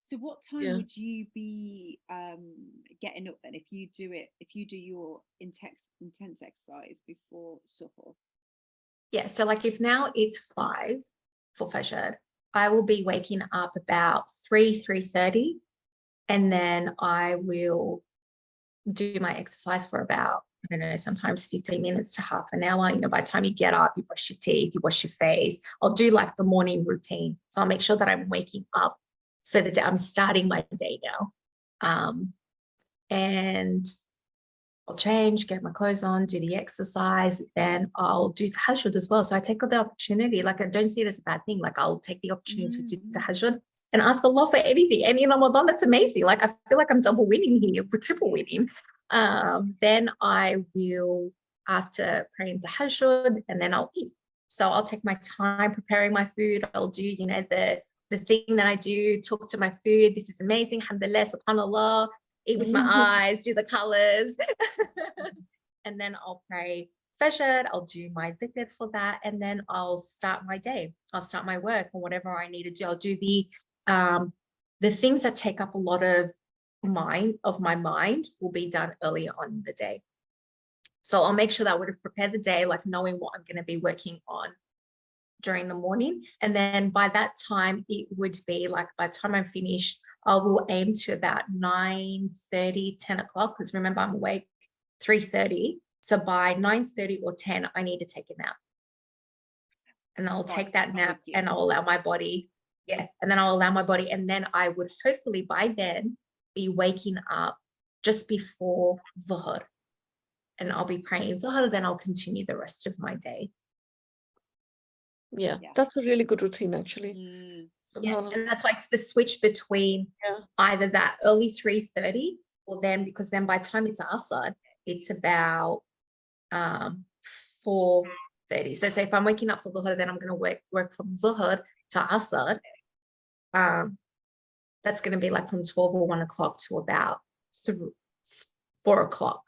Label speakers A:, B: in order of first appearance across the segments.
A: So what time
B: Yeah.
A: would you be getting up then if you do your intense exercise before suhoor?
B: Yeah. So like if now it's 5 for Fajr, I will be waking up about 3:30, and then I will do my exercise for about, I don't know, sometimes 15 minutes to half an hour. By the time you get up, you brush your teeth, you wash your face. I'll do like the morning routine. So I'll make sure that I'm waking up for the day. I'm starting my day now. And I'll change, get my clothes on, do the exercise, then I'll do tahajjud as well. So I take the opportunity, like I don't see it as a bad thing. Like I'll take the opportunity to do tahajjud and ask Allah for anything. And in Ramadan, that's amazing. Like I feel like I'm double winning here, we're triple winning. Then I will, after praying tahajjud, and then I'll eat. So I'll take my time preparing my food. I'll do, the thing that I do, talk to my food. This is amazing. Alhamdulillah, subhanallah. Eat with my eyes, do the colors. And then I'll pray Fajr, I'll do my dhikr for that, and then I'll start my day. I'll start my work or whatever I need to do. I'll do the things that take up a lot of my mind will be done earlier on in the day. So I'll make sure that I would have prepared the day, like knowing what I'm going to be working on during the morning. And then by that time, it would be like, by the time I'm finished, I will aim to about 9:30, 10 o'clock, because remember, I'm awake 3:30. So by 9:30 or 10, I need to take a nap. And I'll take that nap and I'll allow my body, and then I'll allow my body. And then I would hopefully by then be waking up just before Dhuhr. And I'll be praying Dhuhr, then I'll continue the rest of my day.
C: Yeah, that's a really good routine, actually.
B: Yeah, and that's why it's the switch between either that early 3:30 or then, because then by the time it's Asr, it's about 4:30. So say if I'm waking up for Dhuhr, then I'm going to work from Dhuhr to Asr. That's going to be like from 12 or 1 o'clock to about 4 o'clock.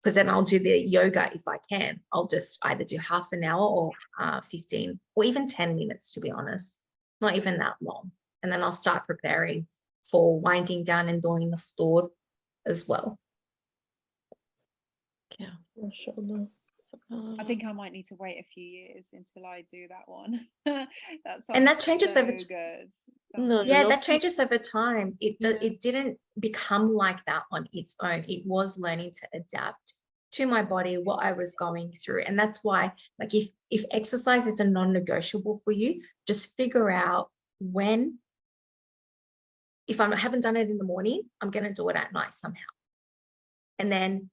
B: Because then I'll do the yoga if I can. I'll just either do half an hour or 15 or even 10 minutes, to be honest. Not even that long. And then I'll start preparing for winding down and doing the fطور as well.
C: Yeah, mashallah.
A: I think I might need to wait a few years until I do that one.
B: And that changes over
A: good.
B: That changes over time. It didn't become like that on its own. It was learning to adapt to my body, what I was going through. And that's why, like, if exercise is a non-negotiable for you, just figure out when, if I haven't done it in the morning, I'm going to do it at night somehow. And then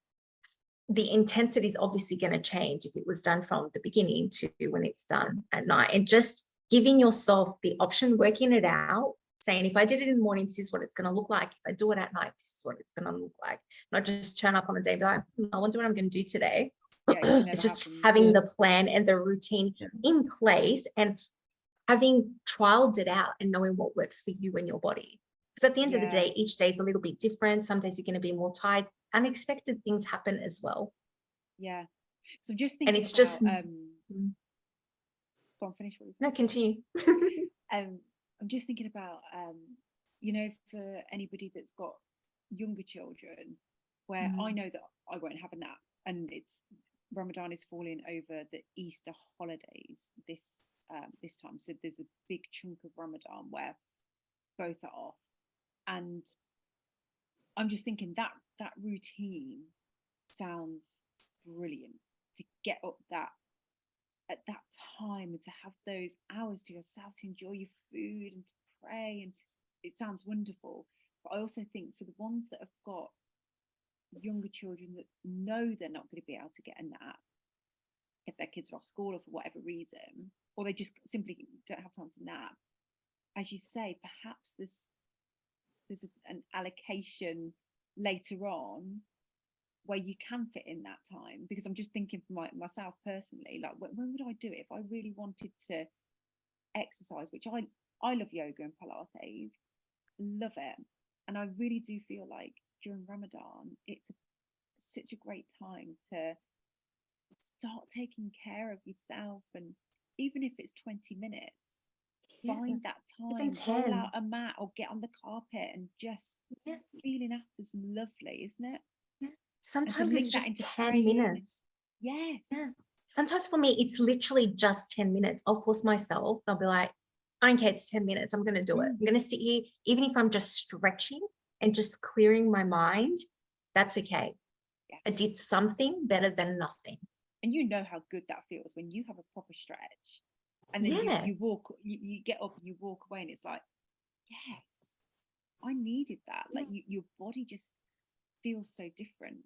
B: the intensity is obviously going to change if it was done from the beginning to when it's done at night. And just giving yourself the option, working it out, saying, if I did it in the morning, this is what it's going to look like. If I do it at night, this is what it's going to look like. Not just turn up on the day and be like, I wonder what I'm going to do today. It's just having the plan and the routine in place and having trialed it out and knowing what works for you and your body. Because at the end of the day, each day is a little bit different. Some days you're going to be more tired. Unexpected things happen as well.
A: Yeah. So I'm just thinking,
B: and it's just
A: go on, finish what you
B: said. No, continue.
A: I'm just thinking about for anybody that's got younger children, where I know that I won't have a nap, and it's Ramadan is falling over the Easter holidays this time, so there's a big chunk of Ramadan where both are off, and I'm just thinking that routine sounds brilliant, to get up at that time and to have those hours to yourself to enjoy your food and to pray, and it sounds wonderful. But I also think for the ones that have got younger children that know they're not going to be able to get a nap if their kids are off school or for whatever reason, or they just simply don't have time to nap, as you say, perhaps there's an allocation later on where you can fit in that time. Because I'm just thinking for myself personally, like when would I do it if I really wanted to exercise, which I love yoga and Pilates, love it, and I really do feel like during Ramadan it's such a great time to start taking care of yourself, and even if it's 20 minutes, find that
B: Even
A: time, roll
B: 10.
A: out a mat or get on the carpet and just
B: Yeah.
A: feeling after some lovely, isn't it?
B: Yeah.
A: And to
B: Sometimes it's
A: link that
B: just
A: into
B: 10
A: praying.
B: minutes.
A: Yes.
B: Yeah. Sometimes for me, it's literally just 10 minutes. I'll force myself. I'll be like, I don't care, it's 10 minutes. I'm going to do it. I'm going to sit here, even if I'm just stretching and just clearing my mind, that's okay.
A: Yeah.
B: I did something better than nothing.
A: And you know how good that feels when you have a proper stretch and then
B: Yeah.
A: you walk, you get up and you walk away and it's like, yes, I needed that. Like your body just feels so different,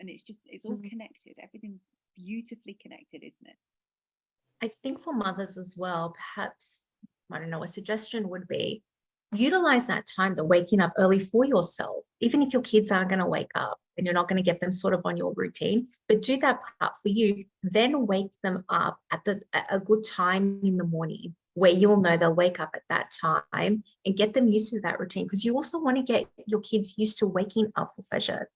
A: and it's all connected. Everything's beautifully connected, isn't it?
B: I think for mothers as well, perhaps, I don't know, a suggestion would be utilize that time, the waking up early for yourself, even if your kids aren't going to wake up and you're not going to get them sort of on your routine, but do that part for you, then wake them up at a good time in the morning where you'll know they'll wake up at that time, and get them used to that routine, because you also want to get your kids used to waking up for Fajr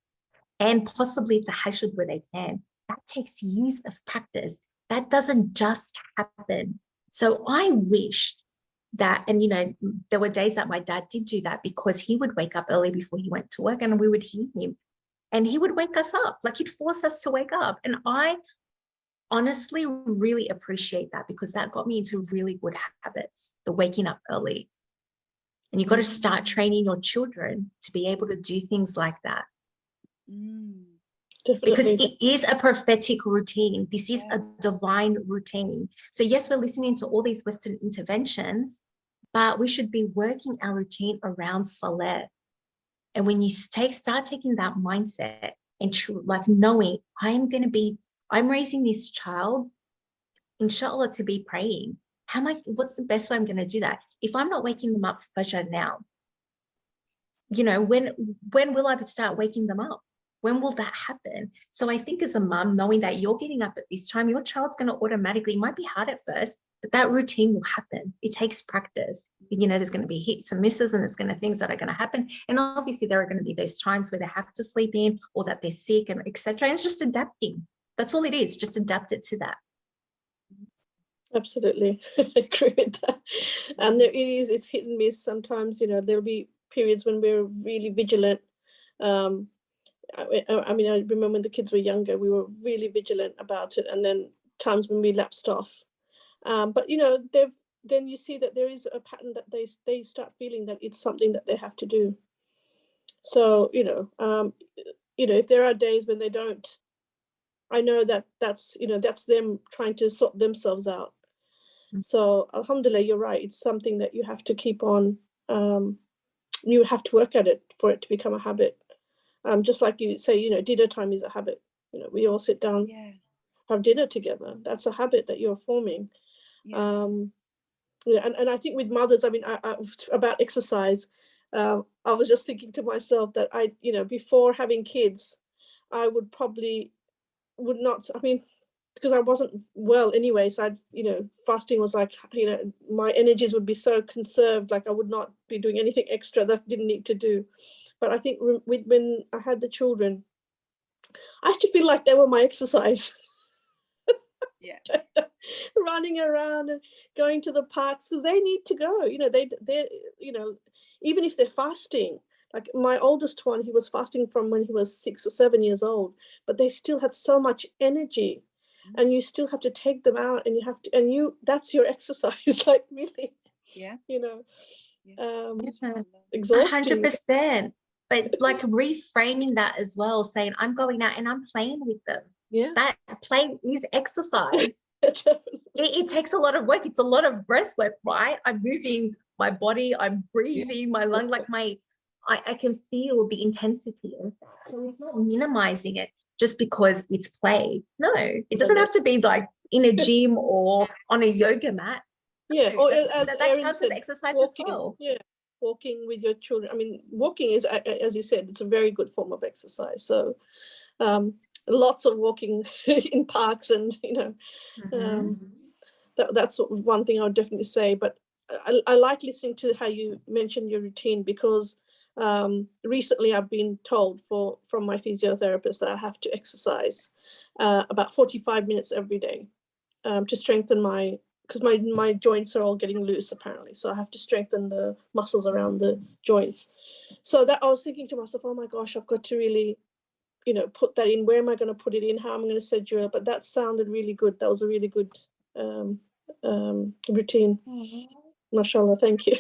B: and possibly the Hajj where they can. That takes years of practice. That doesn't just happen. So I wished that, and there were days that my dad did do that, because he would wake up early before he went to work and we would hear him and he would wake us up, like he'd force us to wake up. And I honestly really appreciate that, because that got me into really good habits, the waking up early. And you've got to start training your children to be able to do things like that. Because it is a prophetic routine. This is a divine routine. So yes, we're listening to all these Western interventions, but we should be working our routine around Salah. And when you start taking that mindset and like knowing I'm raising this child, inshallah, to be praying. What's the best way I'm going to do that? If I'm not waking them up for Fajr now, when will I start waking them up? When will that happen? So I think as a mum, knowing that you're getting up at this time, your child's going to automatically, it might be hard at first, but that routine will happen. It takes practice. There's going to be hits and misses, and there's going to things that are going to happen. And obviously there are going to be those times where they have to sleep in, or that they're sick, and etc. And it's just adapting. That's all it is. Just adapt it to that.
C: Absolutely. I agree with that. And it's hit and miss. Sometimes, there'll be periods when we're really vigilant. I mean, I remember when the kids were younger, we were really vigilant about it, and then times when we lapsed off. But then you see that there is a pattern that they start feeling that it's something that they have to do. So if there are days when they don't, I know that's them trying to sort themselves out. So alhamdulillah, you're right. It's something that you have to keep on. You have to work at it for it to become a habit. Just like you say, dinner time is a habit. We all sit down, have dinner together. That's a habit that you're forming. And I think with mothers, I mean, about exercise, I was just thinking to myself that before having kids, I would not, I mean, because I wasn't well anyway, so fasting was like, my energies would be so conserved, like I would not be doing anything extra that I didn't need to do. But I think when I had the children, I used to feel like they were my exercise. Running around and going to the parks, because they need to go. They're even if they're fasting. Like my oldest one, he was fasting from when he was 6 or 7 years old, but they still had so much energy, and you still have to take them out, and that's your exercise. Like really, exhausting.
B: 100%. But like reframing that as well, saying I'm going out and I'm playing with them.
C: Yeah,
B: that play is exercise. It takes a lot of work. It's a lot of breath work, right? I'm moving my body, I'm breathing, my lung, like I can feel the intensity of that. So it's not minimizing it just because it's play. No, it doesn't have to be like in a gym or on a yoga mat.
C: Yeah,
B: no,
C: or
B: that counts as exercise
C: walking,
B: as well.
C: Yeah, walking with your children. I mean, walking is, as you said, it's a very good form of exercise. So lots of walking in parks, and that's one thing I would definitely say. But I like listening to how you mentioned your routine, because recently I've been told from my physiotherapist that I have to exercise about 45 minutes every day to strengthen my because my joints are all getting loose apparently, so I have to strengthen the muscles around the joints. So that I was thinking to myself, oh my gosh, I've got to really, you know, put that in. Where am I going to put it in? How am I going to schedule it? But that sounded really good. That was a really good routine. Mashallah, thank you.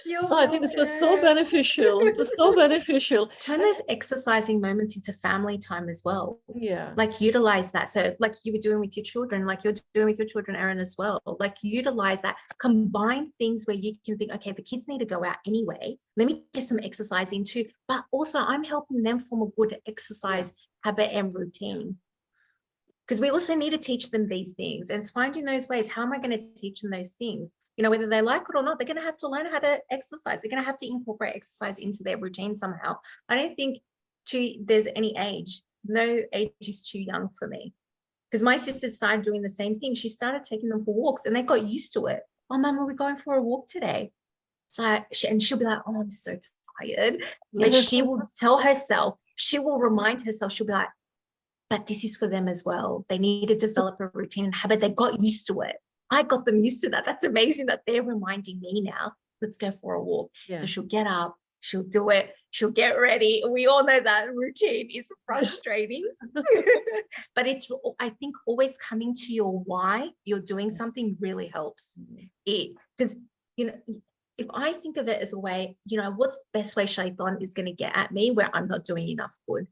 B: You're
D: I think this was so beneficial. It was so beneficial.
B: Turn those exercising moments into family time as well.
D: Yeah.
B: Like utilize that. So like you were doing with your children, like you're doing with your children, Erin, as well. Like utilize that. Combine things where you can think, okay, the kids need to go out anyway. Let me get some exercise in too. But also I'm helping them form a good exercise habit and routine. Because we also need to teach them these things, and it's finding those ways. How am I going to teach them those things? You know, whether they like it or not, they're going to have to learn how to exercise. They're going to have to incorporate exercise into their routine somehow. I don't think there's any age. No age is too young for me. Because my sister started doing the same thing. She started taking them for walks and they got used to it. Oh, Mum, are we going for a walk today? So and she'll be like, oh, I'm so tired. But she will tell herself, she will remind herself, she'll be like, but this is for them as well. They need to develop a routine and habit. They got used to it. I got them used to that. That's amazing that they're reminding me now. Let's go for a walk. Yeah. So she'll get up, she'll do it, she'll get ready. We all know that routine is frustrating. But it's, I think, always coming to your why you're doing something really helps. Because, you know, if I think of it as a way, you know, what's the best way Shaitan is going to get at me where I'm not doing enough good?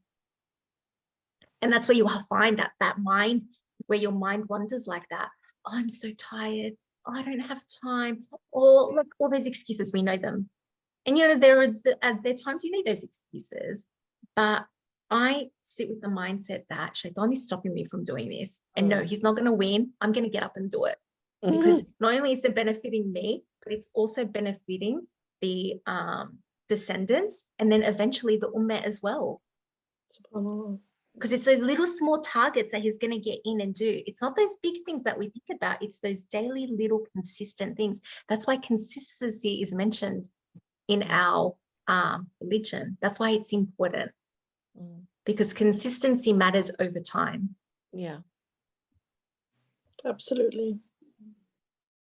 B: And that's where you'll find that mind, where your mind wanders like that. Oh, I'm so tired. Oh, I don't have time. Or look, all those excuses, we know them. And, you know, there are times you need those excuses. But I sit with the mindset that Shaitan is stopping me from doing this. And no, he's not going to win. I'm going to get up and do it. Because not only is it benefiting me, but it's also benefiting the descendants and then eventually the ummah as well. Because it's those little small targets that he's going to get in and do. It's not those big things that we think about. It's those daily little consistent things. That's why consistency is mentioned in our religion. That's why it's important. Because consistency matters over time.
D: Yeah.
C: Absolutely.